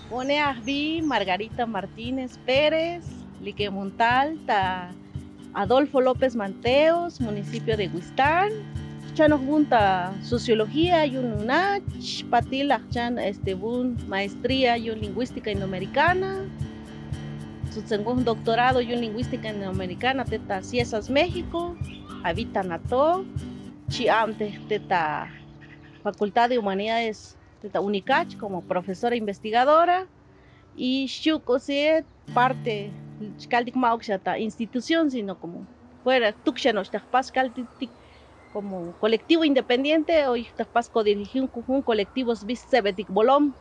Pone Ahbi, Margarita Martínez Pérez, Lique Montal, ta Adolfo López Manteos, municipio de Huistán. Chanos junta sociología y un UNACH, Patil Achan maestría y un lingüística indoamericana. Un doctorado y un lingüística indoamericana, teta Ciesas México, habita Nato, Chiamte, teta Facultad de Humanidades, teta Unicach, como profesora investigadora, y Shukoset, parte, Caltic Mauxata, institución, sino como fuera, Tuxanos, Tajpas, Caltic, como colectivo independiente, hoy Tajpas co-dirigir un colectivo Sebetic Bolom.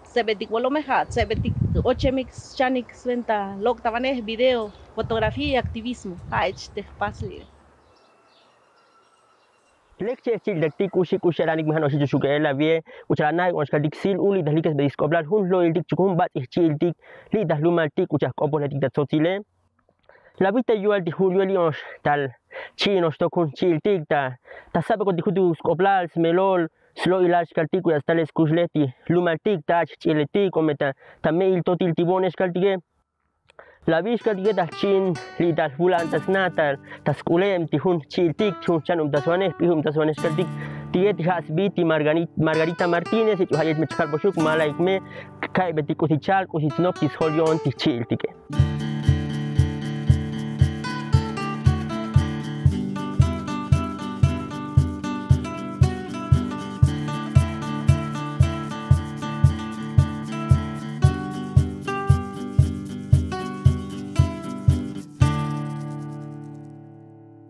Sebetic Bolomeja, Sebetic Ochemix, Chanix, Venta, Loctavanés, video, fotografía y activismo. Haich, te pasli. Lecce lectic kusharanik mahano shi shukela vie uchanai onskadik sil uli dahlikes bediscoblar hun lo ildik chukun bat ichiltik li dahlumaltik uchas kopolatik tatsotile la vita yual di julio lions tal chinos tokun chiltik ta sabe con dihudu scoplar smelol slo ilach kaltik uas tales kusleti lumaltik tach chiletik kometa ta mail totil tibones kaltige la visca di geta chin li dal bulan tas natal tas kulem ti hun chiltik chun chanum taswanes pihum taswanes kaltik tiet has biti Margarita Martínez et hayet mit karboshuk malaik me kai betiko ti chal ko ti noptis holion ti chiltike.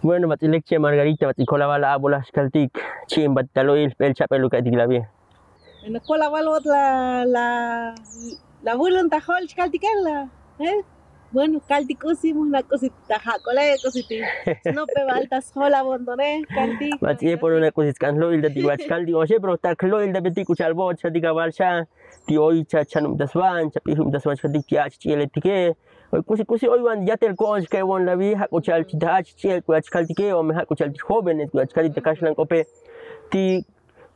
Bueno, batilekche Margarita, batikola la abolas kaltik, chim bataloil, el chapelo katik la bien. En la cola valot la voluntad hol kaltikela, Bueno, kaltikusimos una cosita, jacola cosita. No pevaltas hola abandoné, kaltik. Batie por una cosita kan loil da tiwach kaldi oye, pero ta loil da betiku chalbo, chatika valcha, ti oi chanum daswan, chapihum daswan kaltik tiach chiletike. Hoy kusi hoy van ya tel cons que won la vieja kuchal titach chiel kuach kaltike o meja kuchal jóvenes kuach kalite kashlan kope ti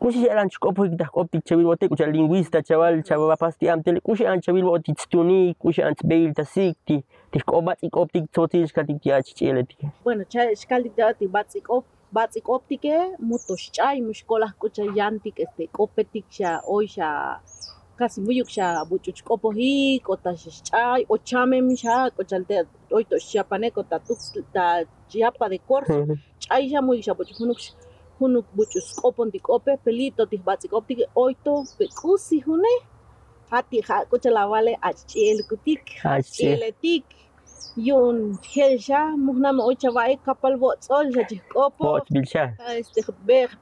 kusi eran chkopo kita kopti chabil bote kuchal lingüista chaval pasti amtel kusi an chabil bote tstuni kusi an beil tasik ti kobat ikoptik totil kaltik tiach chieletike. Bueno, kaltik ti batsik optike mutos chay mushkola kucha yantik kopetik sha oisha casi muy yuksha buchuch kopohi kota shchay o chamem sha kochalte oito chiapane kota ta chiapa de corso chay sha muy sha buchuch hunuk buchus kopon di kope pelito ti batsi kopti oito pekusi hune hati ha kochala vale achel kutik acheletik yun helsha muhnam ocha vai kapal botsol sha kopo bilsha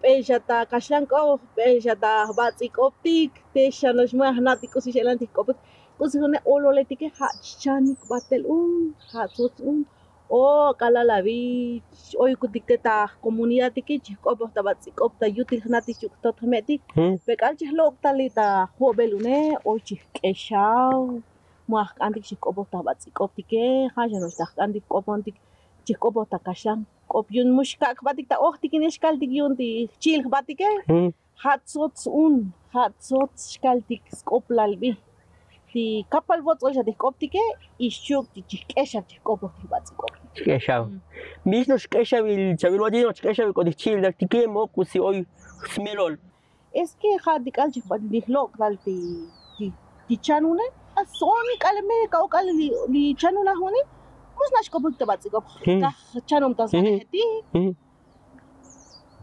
pesha ta kashanko pesha ta batsi koptik te shanos mahnati kusi shelanti kopot kusi hune ololetike hachanik batel hatsot o kala lavi oy kutik ta comunidad tiki kopo ta batsi kopta yutil hnati chuktot metik pekal chihlok talita hobelune o chikeshao muah antik chikopo ta batsi koptike hajanos ta antik kopontik chikopo ta kashan kopyun mushka batik ta ohtik ineshkaltik yunti chil batike hatsot skaltik skoplalbi ti kapal vots oja de koptike ishuk ti chikesha chikopo ti batsi koptike chikesha misno chikesha vil chabil wajino chikesha vil kodich chil daktike mo kusi oy smelol es que hadik alchik badilok ti chanune asoni kalme ka okal li chanuna hone kusnash kopuk ta batsi kop ka chanum ta heti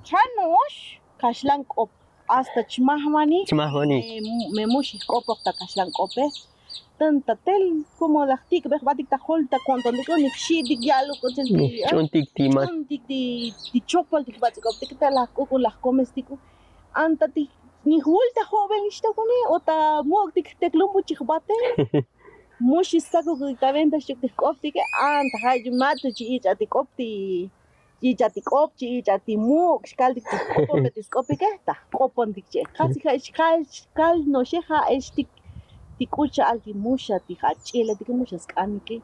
chanush kashlan kop hasta chmahmani me mushi kopok ta kashlan kope tanta tel como la tik be batik ta holta konton de konik shi dik yalu konten ti chontik ti mas chontik ti chopal ti batsi kop tik ta la kuku la komestiku anta ti ni hulta joven ista kone ota mok tik teklumbu chibate mushi sako ta venta shuk tik optike anta hay matu chi ati kopti Ichati kopchi, ichati muk, shkaldik kopo betis kopike ta kopon dikche. Casi kal no sheha estik tikucha alti musha tija chile tik muchas kanike.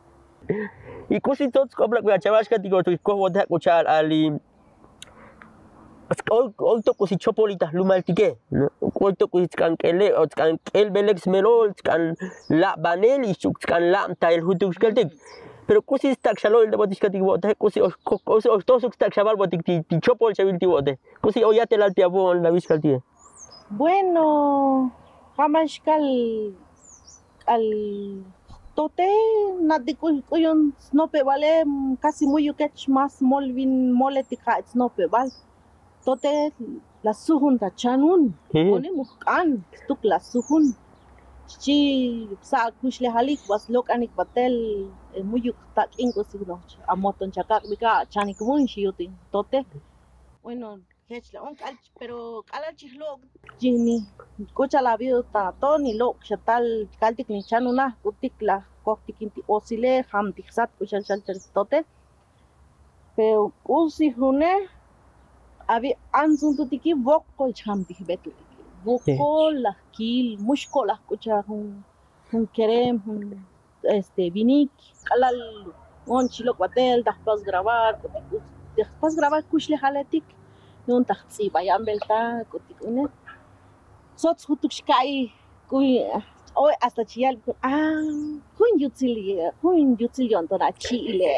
Y kusi tots kopla kuya chavashka tiko to koho da kuchal ali hoy toco si chopolitas lumaltique, ¿no? Hoy toco si can kele o can el belex melol, can la baneli, can la ta el hutuxkaltik. Pero kusi stak shalol de botiscatic bote, kusi os todos stak shabal botic ti chopol chavilti bote. Kusi oyate la tiabon la viscaltie. Bueno, jamás al tote nadi kuyon snope vale casi muy ukech más molvin moletica snope val. Tote la suhun ta chanun, oni mukan stuk la suhun. Chi sa kushle halik was lok anik batel muyuk tak ingo signo amoton chakak bika chanik mun shiyutin tote. Bueno, pero ala chihlo jini kucha la bio ta toni lok chatal kaltik ni chanuna kutik la koktik inti osile ham tiksat kucha chalchal tote. Pero usi hune abi ansun tutiki vokol cham dik betu. Vokol la kil mushko la kucha hun kerem hun vinik kalal on chilo kwatel después grabar kushle haletik nun taxi bayan belta kotikune sots hutukshkai kui hoy hasta chial hun yutzil yontora chile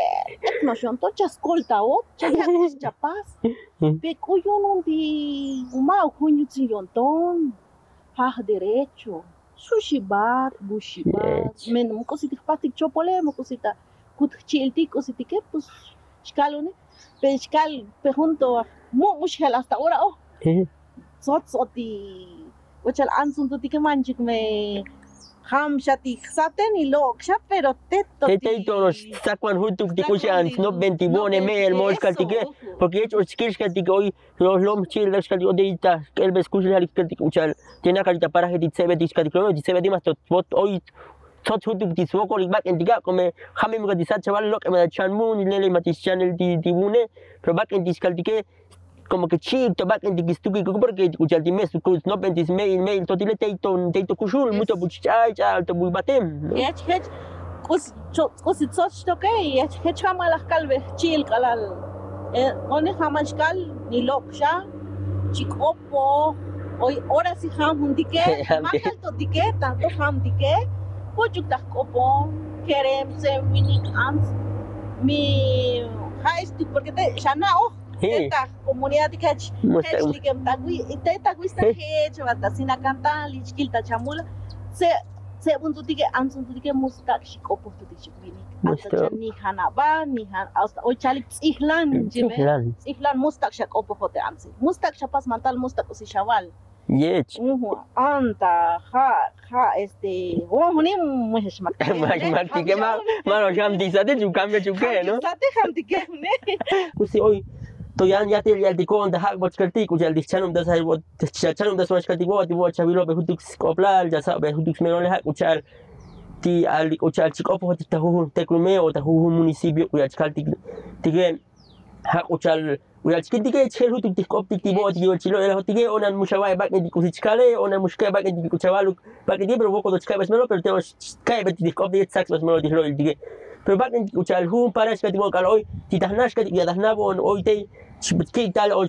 no shonto chaskolta o chapas pe kuyon undi uma hun yutzil yonton ha derecho sushi bar bushi bar men mo cosita patik chopole mo cosita kutchiltik cositike pues shkalone pescal junto mushel hasta ahora soti ochal ansun tuti que manchik me ham shati saten y lo pero teto todos sacan juntos de cosas no 21 el moscaltique porque hecho skills que hoy los childes que de ita que el bescuchal que uchal tiene carita para que se ve discati que se ve más hoy tot hutuk di swoko lik bak entiga come hame mga disat chaval lok ema chanmun nele matis channel di bune pero bak entis kaltike como que chic to bak entis tuki porque kuchal di mes ku no pentis mail to dile teito kushul mucho buchai cha to bul batem hech kus tsot to ke hech hamala kalbe chil kalal one hamashkal ni loksha chikopo hoy ahora si ham hundike makal to dike tanto ham dike Pujuk tak kopong kerem se minik ans mi high school porque te shana esta comunidad que hech ligem tagui ite tagui sta hech bata sina canta lichkilta chamula se buntuti ke ansuntuti ke mustak shikopo tuti shibini hasta ni hanaba ni han hasta hoy chalik ihlan jime ihlan mustak shakopo hote ansi mustak shapas mantal mustak usi shaval Yes. Anta, honi muhesh Matike mano jam disate ju cambia chuke, ¿no? Disate jam dike ne. Kusi hoy to ya te ya di kon da hak bot kalti ku jal di chanum da sai bot chanum da soch kalti bot chavilo be hutuk koplar ja sa be hutuk menole hak uchal ti al uchal chikopo hoti ta hu teklume o ta hu municipio ku ya kalti tigen hak uchal Uya chiquitike chel hutuk tikoptik tibot yo chilo el hotike onan mushawai bak ni kusichkale onan mushkai bak ni kuchawalu bak ni pero poco dos kai basmelo pero te kai bet tikoptik sax basmelo dihlo el dige pero bak ni kuchal hum para skati mo kal hoy titahnash kati ya dahnabon hoy te chibki tal o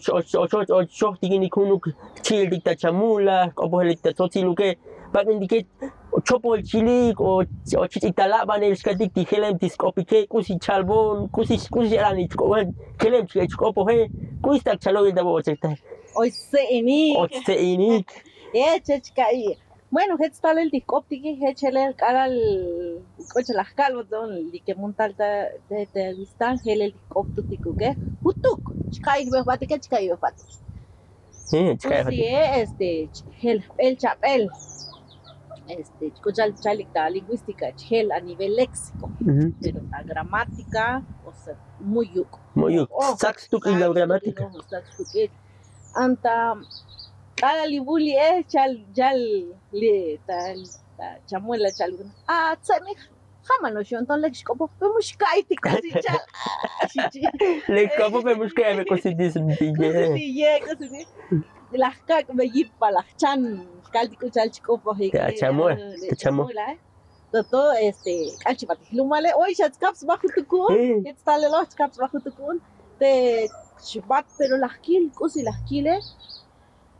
tigi ni kunuk chil dikta chamula opo el dikta tsotiluke bak ni dike chopo el chilik o chichitala ban el skatik ti helem tiskopike kusi chalbon kusi alani kelem chikopo he kuistak chalo da bo chekta hoy se inik chechkai bueno hetstal el tiskopike hechel karal coche las calvos don li que montalta de vistan el tiskoptikuke hutuk chkai be batike chkai be fatik sí el chapel escuchar la lingüística a nivel léxico, pero la gramática, o sea, muy yuk. Sax tu la gramática. Anta, cada libuli chal le tal chamuela chal. Tsami jamano yo entonces léxico, pues mushkaiti casi chal. Léxico pues mushkai me cositis cositi. Las kak me yipa las chan kaltiku chalchiko poje chamula todo kalchipati lumale hoy chats caps bajo tukun it's tale los caps bajo tukun te Shbat, pero las kil, kusi las kile,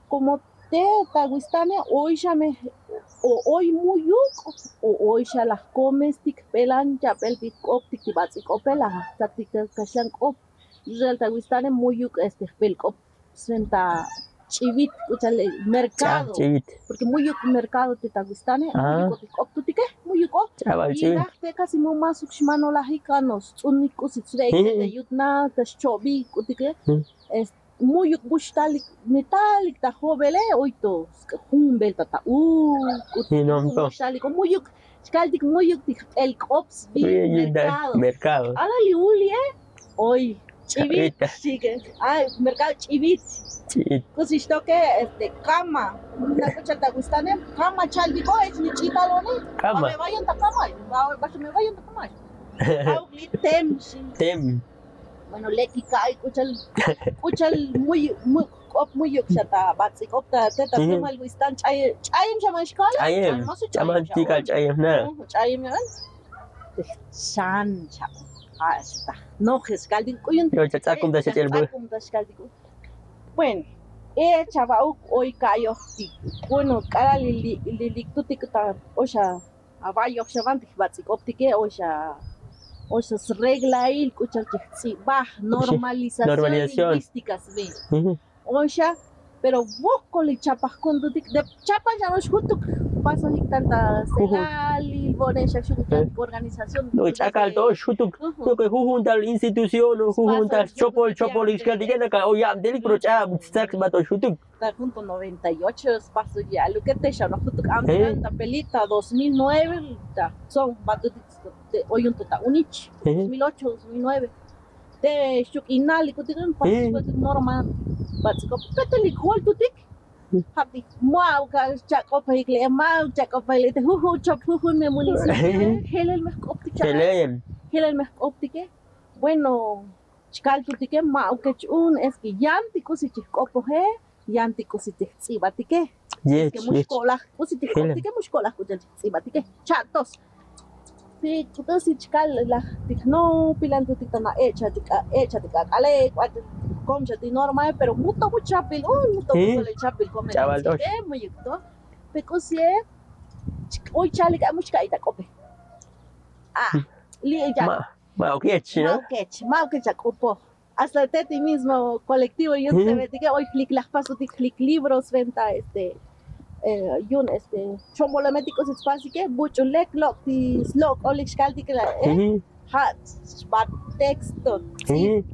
como te taguistane, hoy ya me, o hoy muyuk, o hoy ya las comes, tic pelan, ya pel tic op, tic tibatik opela, tatik kashan op, Israel taguistane muyuk pel op, senta chivit, escuchale, mercado, porque muyuk mercado te taguistane, muyuk op, tu tique, muyuk op, y la te casi mu más uxmano la hicanos, unikus itzrei, de yutna, taschobi, tique, muyuk bushtalik metalik ta jovele oito humbel tata bushtalik muyuk skaldik muyuk el cops mercado ala liuli hoy chivit sigue mercado chivit pues esto que cama una cosa te gusta ne cama chaldico es ni chitalone me vayan ta cama me vayan ta cama augli tem bueno, leki kai kuchal muy yukshata batsik opta teta mal wistan chayim shaman shkala chaman tikal chayim na chayim yan shan cha no geskaldik kuyun yo chakum da chelbu bueno chavau hoy kayo bueno kala liliktutik ta osha abayo shavantik batsik optike osha o sea, regla il kuchal sí, normalización lingüística se ve. O sea, pero vos con el chapas cuando de chapas ya no es justo pasa y tanta selali, bonesha organización. No, chacal todo justo que junta la institución o junta chopol y que digan que o ya del pro cha sax bato justo. Está junto 98 paso ya lo que te ya no justo anda pelita 2009 son bato hoy un total unich 2008 2009 te shukinali que tienen paso normal bato pero le igual tu tic happy mau ka chako paikle mau chako paikle te chop me municipio helel me optique helel me optique bueno chikal tu tic mau que un es que yantico si chikopo he yantico si te sibatike es que muscola si te optique muscola que sibatike chatos sí entonces chikal la no pilanto ticana hecha tica ale comcha ti normal pero mucho chapil mucho le chapil come muy yukto pero si hoy chale que mucha ita cope li ya mau que copo hasta ti mismo colectivo yo te ve que hoy clic las paso clic libros venta yun chomoleméticos espacio que mucho lek lock ti slok olik skalti que la hat spat texto sí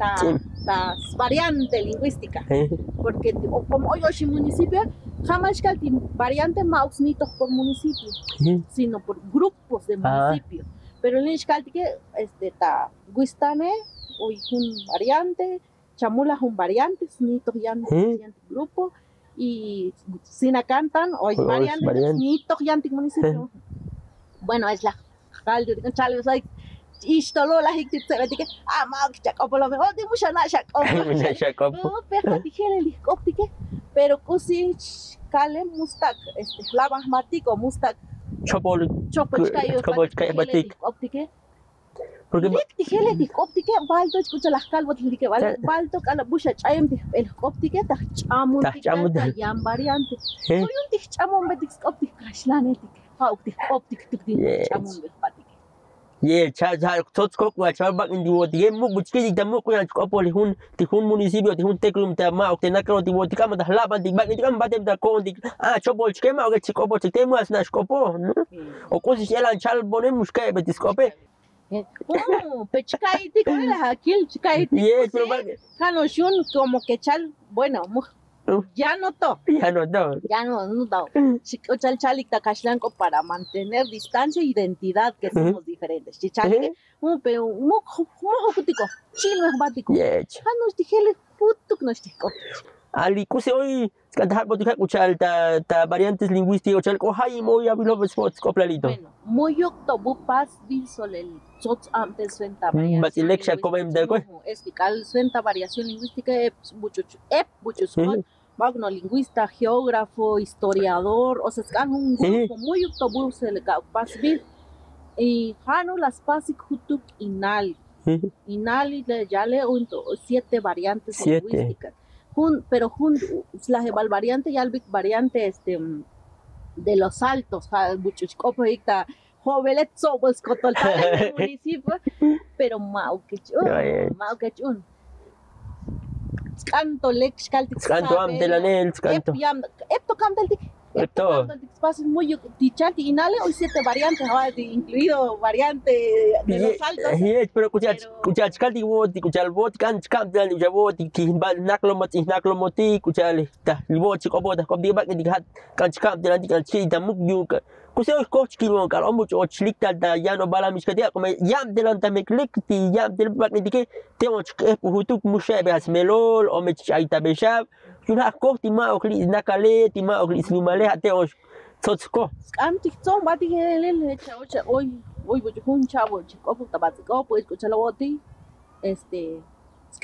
ta variante lingüística porque como hoy en municipio jamás calti variante maus nitos por municipio sino por grupos de municipio pero en calti que ta guistane hoy un variante chamula un variante nitos yanti grupo y sina cantan hoy variante nitos yanti municipio bueno es la caldo de chale isto lo la hikti se ve que mau chakopo lo mejor de mucha na chakopo no pero dije helicóptico pero cosi kale mustak lava matico mustak chopol batik optique porque dije helicóptico baldo escucha las calvas que baldo kala busha chayem helicóptico ta chamun yam variante por un dich chamun batik optic kashlanetik optic chamun batik ye cha tots kok wa cha bak indi wo tie mu buchki ta mu ko ya ko poli hun municipio ti hun teklum ta ma o te nakro ti wo ti kama ta laban ti bak ti kama batem ta ko ti chopol chkema o ti ko po ti temu as na skopo o ko si elan chal bonem muske betis kope pechkai ti la kil chkai ti ye pero kano shun como que chal bueno ya no to. Chico chalik takashlanko para mantener distancia e identidad que somos diferentes. Chichalik, pero mojutico, chile bático. Hanos dijele futuk nos tico. Ali kuse hoy cantar por escuchar ta variantes lingüísticas chal ko hay muy habilo spots coplalito. Bueno, muy octobu pas visol el sots antes suenta variación. Basilexa comem del co. Es que cal suenta variación lingüística muchos magno lingüista, geógrafo, historiador, o sea, es un grupo muy octobu se le pas vil y hano las pasik hutuk inal Inali ya le 7 variantes 7. lingüísticas. Pero las variantes ya el variante de los altos, muchos como dicta jovelet sobos cotol del municipio, pero mau que chun. Canto lex canto am de la nel canto. Esto canta el Esto espacio muy tichalti inale hoy 7 variantes, incluido variante de los altos. Pero escucha calti voti, escucha el bot canto del ya voti que naklomoti, escucha el bot cobota con diba que dihat canto de la chita mukyuka. Kusi os coach kilon kal omuch och likta da yano bala miskadia como yam de lanta meklikti yam del bak nitike te och hutuk mushabe as melol o mech aita beshab yuna kohti ma okli nakale ti ma okli slumale te och tsotsko Antik son bati el chaocha hoy un chavo chico puta básico pues escucha la boti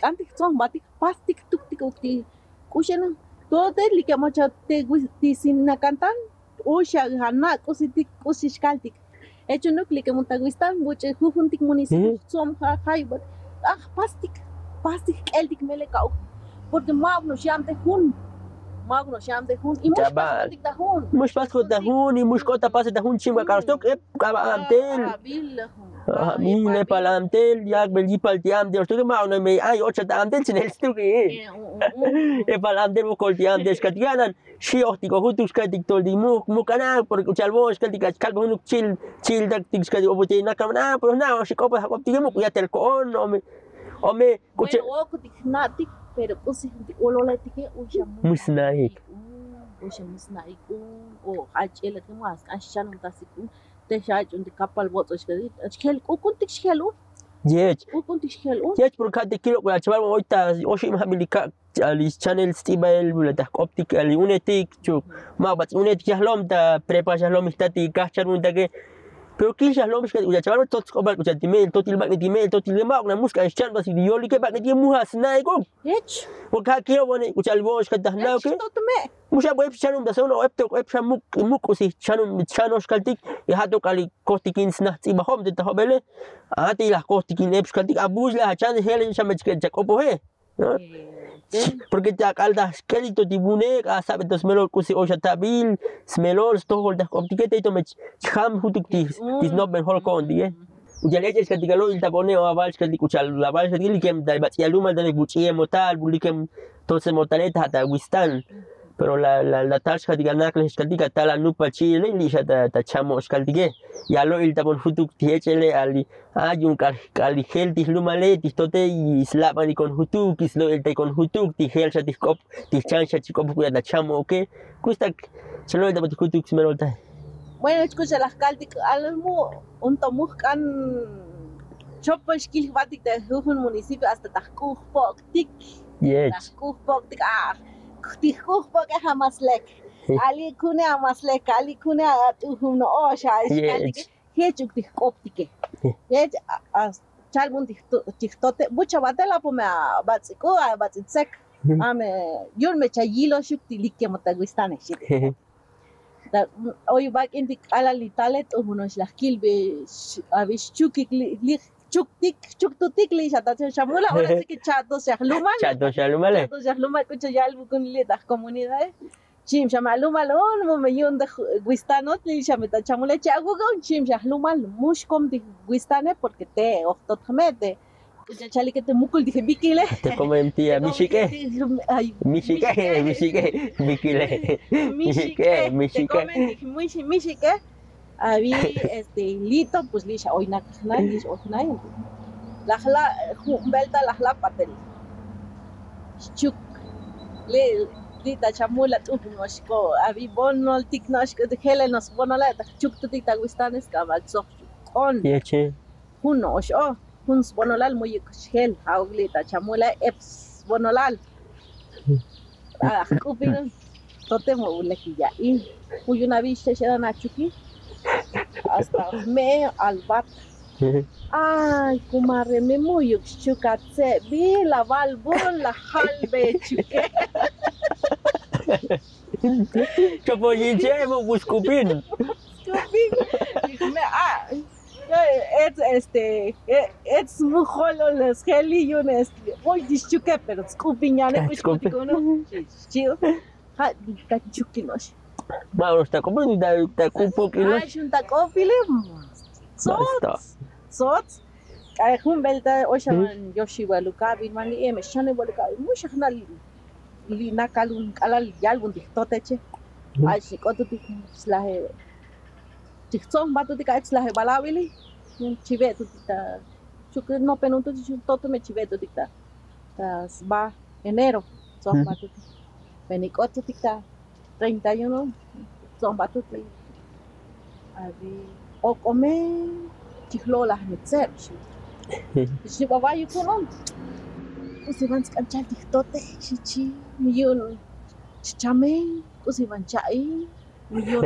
antik son bati pastik tuktik ukti kushena todo te likemocha te sin cantan Usha hana kusishkaltik. Hecho no clique montaguistan, buche jujuntik municipio som haibat. Pastik eldik melekau. Porque magno shamte hun. Y mush pastik da hun. Mush pastik da hun y mush kota pastik da hun chimba karostok kaba amtel. Mine palamtel yak belgi paltiam de ostok magno me ay ocha da amtel sin el stuki. Palamtel bokoltiam de skatianan. Shiotiko hutus katik toldi mukana porque chalbos katik kalbo nuk chill dak tiks katik obote na kamna pero na shikopa hakopti muk ya telkon ome kuche o kutik natik pero kusi ololatike musnaik o hachela que más ashan tasiku te shachun de kapal botos kadik kuntik shelu Yes. kuntik shelu Yes por cada kilo kwa chaval oita oshi mahabilika ali channel stibel bulata optik ali unetik chuk ma bat unetik yahlom ta prepa yahlom istati kachar unta ke pero kin yahlom ke uja chaval tot skobal uja timel totil bak timel totil ma na muska chan bas yoli ke bak ti muhas nai ko hech por cada kilo bone uja albos ke tahna ke musha boy chanum da sono epto muk usi chanos kaltik e hato kali kostikin snah ti bahom de hobele ati la kostikin eps kaltik abuz la chan helen chamech ke jakopo he porque te acalda kelito tibune sabe dos melol kusi o tabil smelol stohol da optikete ito mech ham hutuk tis no ben hol kon die ya leches que digalo il tabone o avals que dikuchal la vals que likem da bat ya luma da buchie motal bulikem tose motaleta hata wistan pero la tasca diga nakles que diga tala nupa chile li ta chamos kaldige ya lo il tabon hutuk tiechele ali ayun kali gel tis lumale tis tote y slapan con hutuk islo el te con hutuk ti gel sa tis kop tis chancha chico puya da chamo okay kusta chelo el tabot hutuk smerolta bueno escucha las kaltik almu un tomuskan choposh kil batik de un municipio hasta tahkuh poktik yes tahkuh poktik Tijuh porque jamás lek. Ali kune amas lek, ali kune atuhum no osha. Hechuk tih optike. Hech chalbun tihtote. Bucha batela po me batsiku batsitsek. Ame yun me chayilo shuk tilikke motaguistane shit. Oy bak indik ala litalet uhunos las kilbe avish chukik lik chuktutik li shata chamula ahora sí que chato shalumal kucha yalbu kun li das comunidades chim shamalumal on me yun de guistanot li shameta chamula chagugo chim shalumal mushkom de guistane porque te oftotmete kucha chali que te mukul dije bikile te comen tía mishike bikile mishike Abi lito pues lisha hoy na la belta la patel chuk le ta chamula tu noshko abi bonol tiknoshko de helenos bonola chuk tu tita gustanes kamal so on yeche huno osho huns bonolal muy hel haugli ta chamula eps bonolal kupin totemo ulekilla y uyuna bishe shedana chuki hasta me albat ay kumare me muyuk chukatse bi la valbon la halbe chuke chopo yinche mo buskupin me Es muy jolo los heli y un voy dischuque pero scupiñane pues no chido ha tachuki no Mauro está como está cupo que ah junta cofile sots ay hun belta oshan yoshiwa lukabi mani em shane bolukabi mushakna li nakalun kalal yalbun diktoteche ay shikotu slahe tikson batu tika slahe balawili chive tu tita chuk no penuntu toto me chive tu tita tas va enero son batu penikotu tita 31 son batu ti abi o come chihlola mitser shi baba yukunon usi van skanchal tiktote chichi miyun chame usi van chai miyun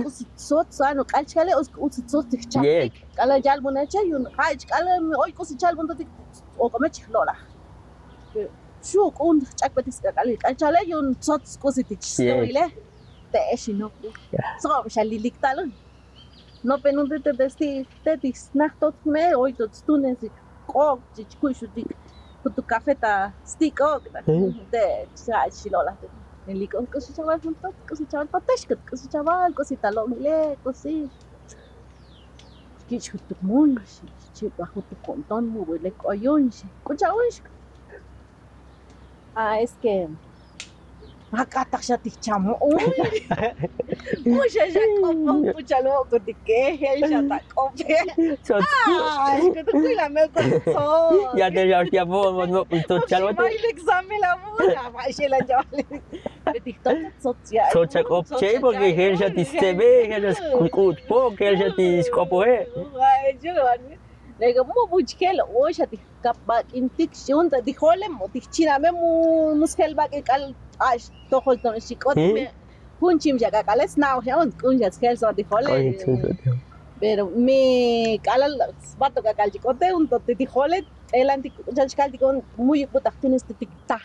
usi sot sano kalchale usi sot tikchapik kala jalbunache yun haj kala oy usi jalbunto o come chihlola shu kun chakpatis kala kalchale yun sot usi tichstoile te shino so shalilik talon no penunte te testi tetis nachtot me oy tot stunes ko chichkushu dik tu cafeta stick ok te shilola Nelikon ko si chaval juntot, ko si chaval pateshkat, ko si chaval, ko si talong ile, ko si kichutuk mun, si bajo tu conton mu le koyon, ko chawon. Ah, es que makatak siya ti chamo. Mucha siya ko pucha lo ko ti ke hel siya ta ko. Ah, ko tu kuila me ko so. Ya te ya mo punto chalo te. El examen la mula, va siya la jale. TikTok social. Social opche porque hel siya ti sebe, hel siya kut po, hel siya ti skopo he. Ay, juan. Lega mo bujkel o siya ti kapag intiksyon ta di holem mo ti china me mu muskel bag kal ash to hol ton shikot me punchim jaga kales now he on kun jas kel so di hole. Pero me kalal bato ka kal chikote un to ti hole el anti jas kal con muy puta tienes ti ta.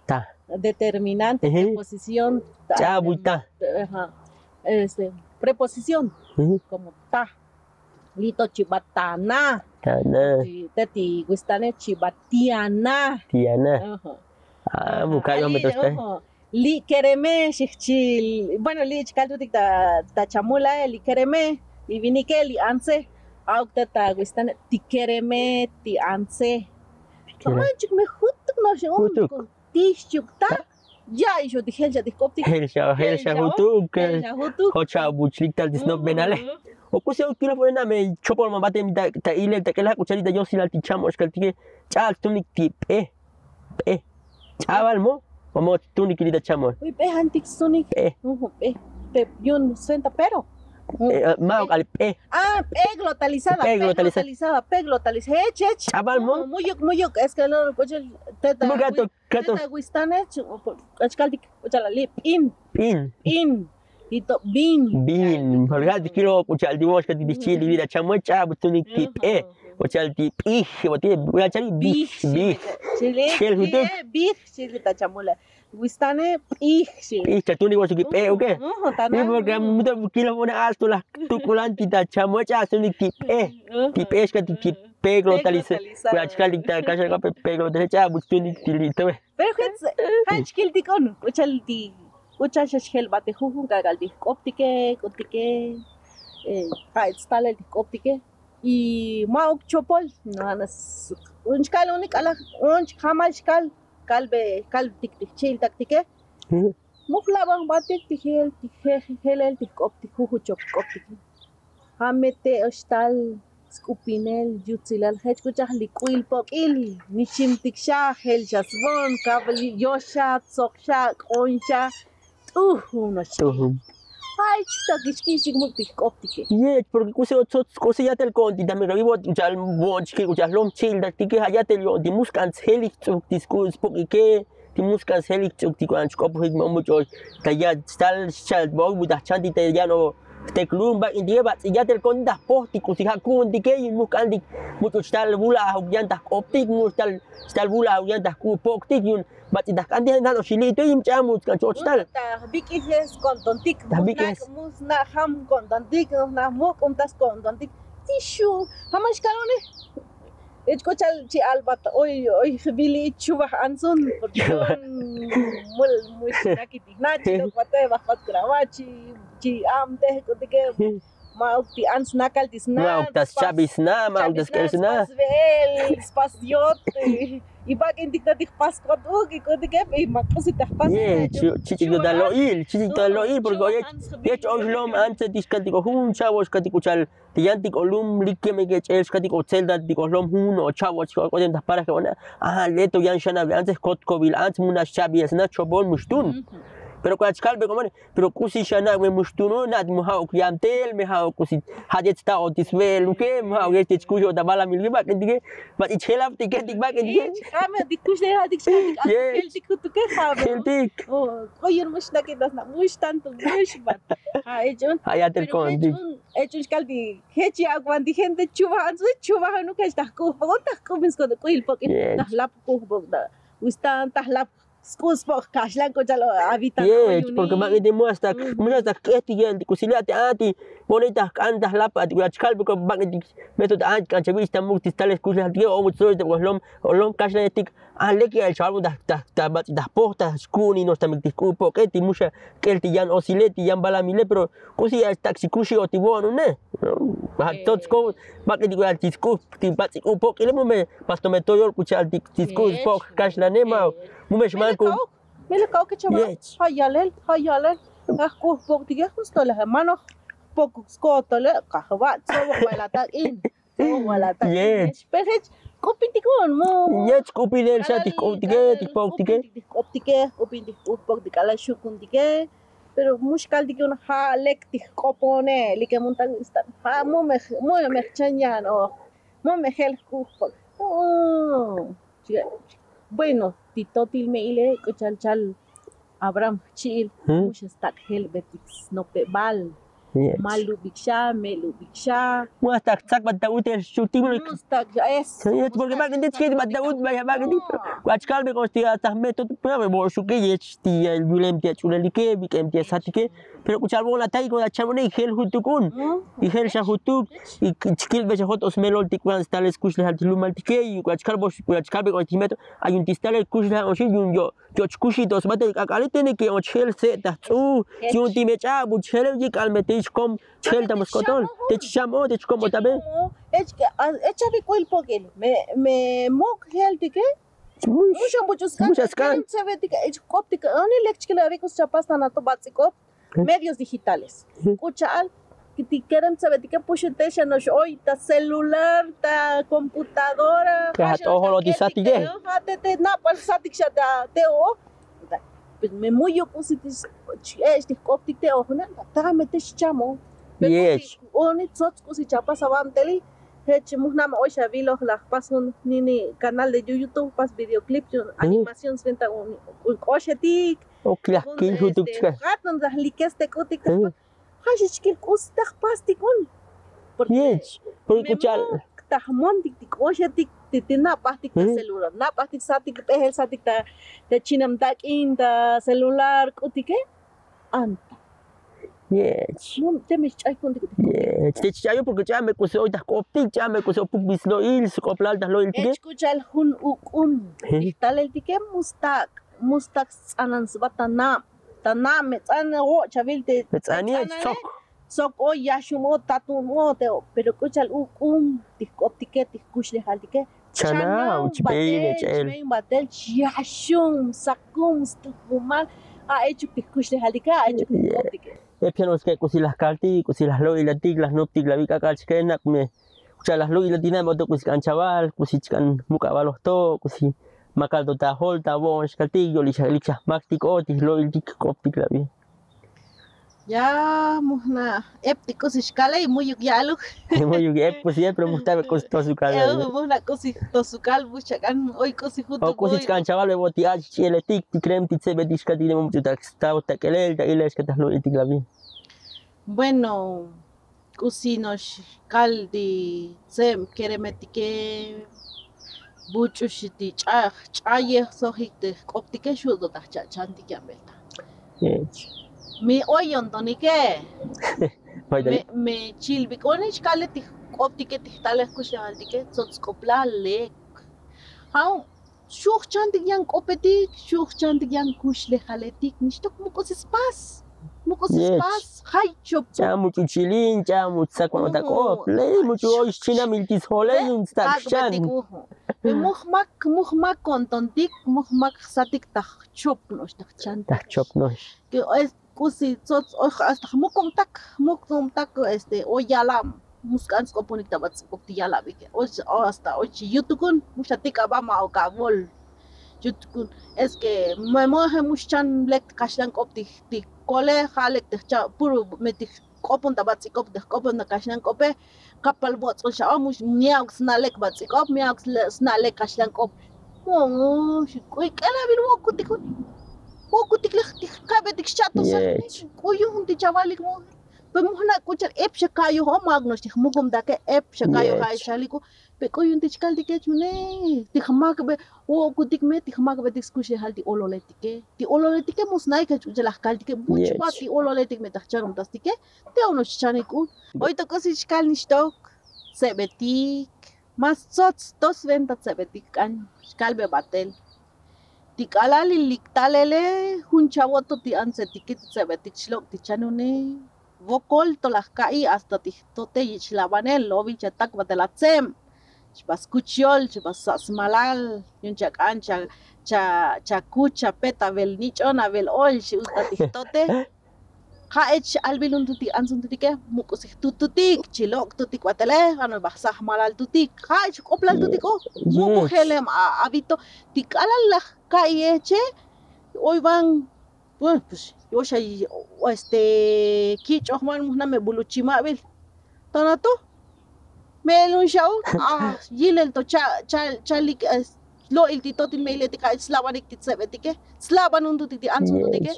Ta. Determinante preposición ta buta. Ajá. Preposición como ta. Lito chibatana. Tana. Teti gustane chibatiana. Tiana. Ah, bukan yang betul Li kereme shichil. Bueno, li chkaltu tik ta chamula li kereme. Li vinike li anse. Aukta ta gustane ti kereme ti anse. Chik me hutuk no shon. Tishukta. Ya iso di helja di kopti. Helja hutuk. Hocha buchlik tal disnop benale. Oku se ukila pone me chopol mabate ta ile ta kela kucharita yo silal ti chamo eskaltike chal tunik ti pe. Chaval mo. Vamos tunik li ta chamo. Uy pe antik tunik. Pe yun senta pero. Mau kali pe. Ah, pe glotalizada. Pe glotalizada. Hech. Chaval mo. Muyuk es que no coche teta. Gato. Teta guistane eskaltik chala lip in. Ito bin. Holga di kilo kuchal di wash ka di chili di chamo cha butunik tip kuchal tip bote buya chali bi chil hutu bi chili ta chamula wistane chatuni wash ki okay ni porque muda kilo pone alto la tukulan kita chamo cha sunik tip ka tip glotalize kuya chali ta kasha ka glotalize cha butunik tilito pero hach kilti kon kuchal ti Uchachas helbate jujun kagaldi optike stale el optike y mauk chopol nanas unchkal unik ala unch hamal shkal kal tik chil taktike muflaban batik tihel el optik juju chop optike hamete ostal skupinel yutzilal hechkuchah likuil pokil nishim tiksha hel jasbon kabli yosha tsoksha oncha no ay, chita optike. Yes, porque cose ya tel conti, dame vivo chal bonch que chal lom chil da tike ya tel yo di muskans helig diskus porque di muskans helig ti kan skop hit mo mucho ta ya stal chal bo da chanti te ya no Teklum bak india bat ya tel kondah pohti ku si hakun dike yun mukandik mutu stal bula hugyan tak optik mu stal bula hugyan tak ku poktik yun bat idah kandi nan osili itu yim chamu kan stal Biki es kontontik, musna ham kontontik, na mok tas kontontik. Tishu, hamas kalone. Escuchal chi albat hoy bili chubah ansun porque mul mushakiti nachi lo pate bajas gravachi chi amte kotike ma ukti ans nakal tisna ma uktas chabisna ma uktas kelsna vel spasiot y bak intik tatik pas kotu kotike y makosita pas chichik do loil porque oye oslom antes diskatiko hun chavos katikuchal tiyantik olum likkeme ke chels katiko celda dikolom hun o chavos kodem das para que ona leto yan shana antes kotkovil antes munas chabies na chobol mushtun pero cuando calve como pero kusi shana me mushtuno nad muha ukyantel me ha kusi hajet sta otisvel uke muha uke kujo da bala milgi ba kendige ba ichela tiket ba kendige kame dikush de hadik shadik kel dikutu ke khabe keltik koyer mush na kedas na mush tanto mush bat ejun hayatel kondik ejun kaldi hechi agwandi gente chuba no que está ku mis ko il pokin tahlap ku bogda ustan tahlap Skus pok kaslan ko jalo habitan porque mak de muasta que tiyan kusiliati ati bonita kandas lapa at kalbe ko bak metod at kan chavista mukti tales kusla dio o mutso de olom kaslan etik aleki al chabu da bat da porta skuni no sta mikti ku poketi musha kelti yan osileti yan balamile pero kusi al taxi kushi otibono ne tot ko bak di al tisku ti bat ku pok ile me pasto me toyol kuchal tisku pok kaslan ne ma mumesh manku mele kau ke chama hayalel aku pok tiga justo la mano pok skotole kahwa so wala ta perhech kopintikon mo kopinel sa ti pok tige pok dikala shukun tige pero mushkal dige una halek ti kopone like montan sta mo me chanyan o mo me hel ku bueno titotil me ile chal Abraham chil mush stak helvetix no pe bal malu biksha melu biksha muastak sak bata utel shutimu mustak es porque bak ndit ke bata ut bak ndit kwachkal be kostiga tahme to prave bo shuke yech ti el bulem ti chulelike bikem ti satike pero kuchal bo la tai ko achamone hel hutukun y hel sha hutuk y chikil be hot osmelol ti kwan stales kush le lumal tike y kwachkal be ko timeto hay un tistale kush la oshi yun yo kushi dos bate akale tene ke o chel se ta tu yun ti mecha bu chel ji kalmete kom chel ta moskotol te chamo te kom tabe echa vi koil pokel me mok hel tike muchas kan se ve tike koptika ani lekchkela ve kus chapasta na to batsiko medios digitales kuchal que ti queren saber que pushete no hoy ta celular ta computadora ka to holo di satige te na par satik shada te o pues me muyo kusitis este koptik te o na ta mete chamo yes oni tsots kusi chapa sabanteli hech muhna ma oisha vilo la pasun nini canal de YouTube pas videoclip animación venta un oshetik o kla kin hutuk chka gatan da likeste kutik hashikil kustak pastikun yes por escuchar tahmon tik oshetik titina pastik celular na pastik satik behel satik ta chinam tak in ta celular kutike anta yes te me chay kun yes te chayo porque chame ko se oita koptik chame ko se puk bisno il se koplal da lo il tike escuchal hun tal el tike mustak anan sbatana taname tsana o chavilte tsani sok o yashumo tatumo te pero kuchal tikoptike tikushle haltike chana uchbeile chel batel yashum sakum stufumal a hecho tikushle haltike a hecho tikoptike pianos que kusi las kalti kusi las lo y las tig las noptik la vika kalchkenak me kucha las lo y la dinamo to kusi kan chaval kusi kan mukabalos to kusi makaldo ta holta bon skalti yo licha maktik otis lo il tik koptik la vi ya muhna eptikos iskala y muy yalo muy ep pues siempre musta costo su kala muhna kosi to su kal buchakan hoy kosi juto kosi kan chaval le boti ach chile tik krem tik se bediska dine mucho ta sta kelel ta iles que ta lo il tik la vi Bueno, cocinos caldi, sem keremetike, buchushiti, chaye sohite, optike shudo ta chanti kiambelta. Mi oyon tonike, me chilbikones kaleti, optike tale kushaltike, tsotskoplale. How shuk chantik yang opetik, shuk chantik yang kushle haletik, nishtok mukosis pas. Mukosis pas, hay chop. Chamu chuchilin, chamu sakwan tako, play mucho china miltis hole yun stakshan. Me muhmak kontontik, muhmak satik tak chop nos tak chan. Tak chop nos. Que es kusi tots hasta mukum tak oyalam. Muskan skoponik tabat skopti yala bike. Hasta ochi yutukun mushatik abama o kabol. Yutukun es que me moje muschan lek kashlan kopti ti kole halek te cha puru metik kopon tabat skop de kopon na kashlan kope kapal bot so sha mus niak snalek bat skop miak snalek kashlan kop. Oh, koi kala bin wokutikun. Wokutik lek kabetik chato sa. Koyo hunti chavalik mo. Pemuhna kuchar ep shakayo ho magnostik mugum dake ep shakayo hay shaliku pe koyun tichkal dike chune tikhamak be o kutik me tikhamak be diskushe halti ololetike ti ololetike musnai ka chujalak kaltike buchpa ti ololetik me tachcharum tastike te uno chaniku hoy to kosi chkal nishtok sebetik mas tots dos ventas sebetik kan chkal be batel tikalali liktalele hunchawoto ti ansetike sebetik shlok ti chanune Vokol tolahkai hasta tihtote yichlabanel lobi chatak batelatzem chbaskuchiol chbasasmalal yun chakan cha kucha peta vel nichona vel ol usta tihtote haech albilun tuti ansun tutike mukusik tututik chilok tutik batele ano basah malal tutik haech koplal tutiko mukuhelem abito tikalal kai eche hoy van pues yo shay kich ohman muhna me buluchima bil tanato melun shaw yilel to chalik lo il titotin mele tika slabanik tit sebetike slabanun tutiti ansun tutike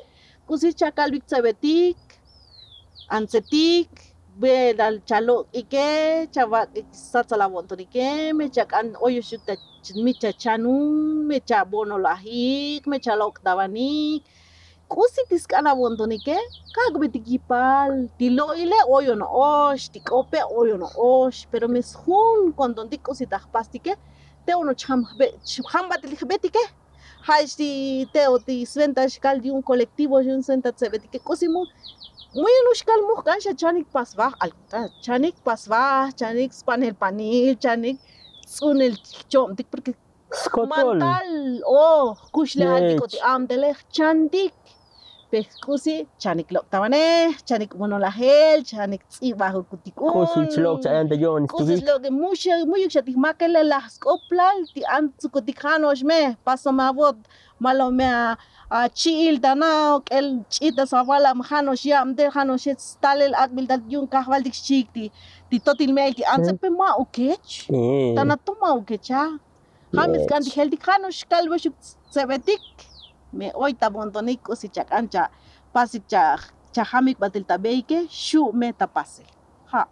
kusi chakal bik sebetik ansetik bedal chalo ike chava satsalabon tonike me chakan oyo shukta micha chanun me chabono lahik me chalok dabanik kusi tiskana bontonike kagbetikipal tilo ile oyo no osh tikope oyo no osh pero mis hun kontontik kusi tajpastike te uno chambatilibetike haisti teoti sventa shkal de un colectivo de un sventa tsebetike kusi muy unushkal muhkansha chanik pasva alta chanik pasva chanik spanel panil chanik sunel chomtik porque mantal kushle aldikoti amdele chandik Pescusi, chanik lok tabane, chanik monolahel, chanik tsibajo kutikun. Kusi chlok chayan de yon. Kusi lok muyuk shatik makele las koplal ti antsu kutikhanos me paso mavot malo me a chiil danao el chita savala mhanos yam de hanos stalel admil dal yun kahwal dik chikti ti totil me ti antsu pe ma ukech. Tanato ma ukecha. Hamis kan di hel dikhanos kalbo shuk sebetik. Me oita bontonik si chakancha pasik chahamik batil tabeike shu meta pase ha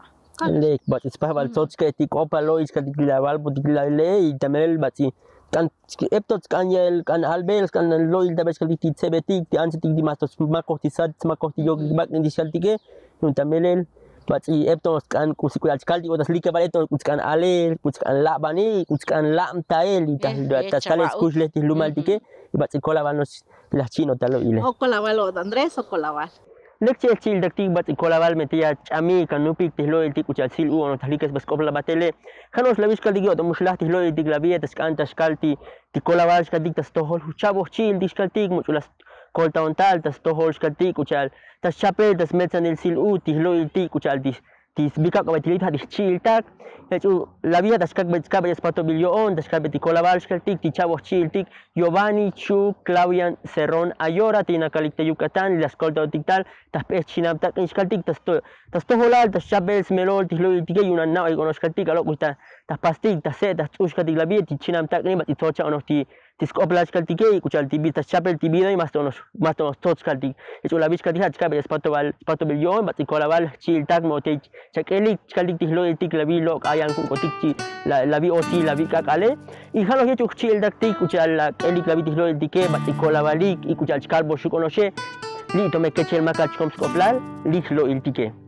lek bat spahbal totske tik opalois katik laval butik lale tamel bati kan eptot kanel kan albels kan loil tabes katik sebetik ti ansetik di mastos makotisat makoti yog bak ni disaltike nun tamelel bati eptos kan kusikul kaldi otas like baleton kuskan ale kuskan labani kuskan lam tael itah taskales kusle ti lumaltike bati kolavanos las chino talo ile o kolavalo Andrés o kolaval lekche chil daktik bati kolaval metia chami kanupik ti lo el tik uchal sil uno taslikes bas kopla batele khanos lavis kaldi oto mushlah ti lo el tik lavie tas kanta skalti ti kolaval skadik tas tohol chavo chil diskaltik muchulas kolta ontal tas tohol skaltik uchal tas chapel tas metsan el sil u ti lo el tik uchal tis bika ka batilit hadis chil tak hecho la vía das kak bet kabe spato billion das kak beti kolaval skaltik ti chavo chil tik Giovanni Chu Claudian Cerrón Ayora tina kalikte Yucatán las kolta tiktal tas pes chinam tak skaltik tas to holal tas chapel smelol ti lo el tik una na ay konos skaltik alo kusta tas pastik tas se tas uskatik la vía ti chinam tak ni bati tocha onos ti tiscoplas caltique y cuchal tibitas chapel tibido y más tonos tots caltic y la bicha caltic chapel spato bellón baticolabal chil tag mote chakeli caltic tihlo el tic la vilo ayan con cotic la vi oti la vi cacale y jalo que chil dactic cuchal la elik la vi tihlo el tique baticolabalik y cuchal calbo su conoce li tome que chel macach com scoplar li lo el tique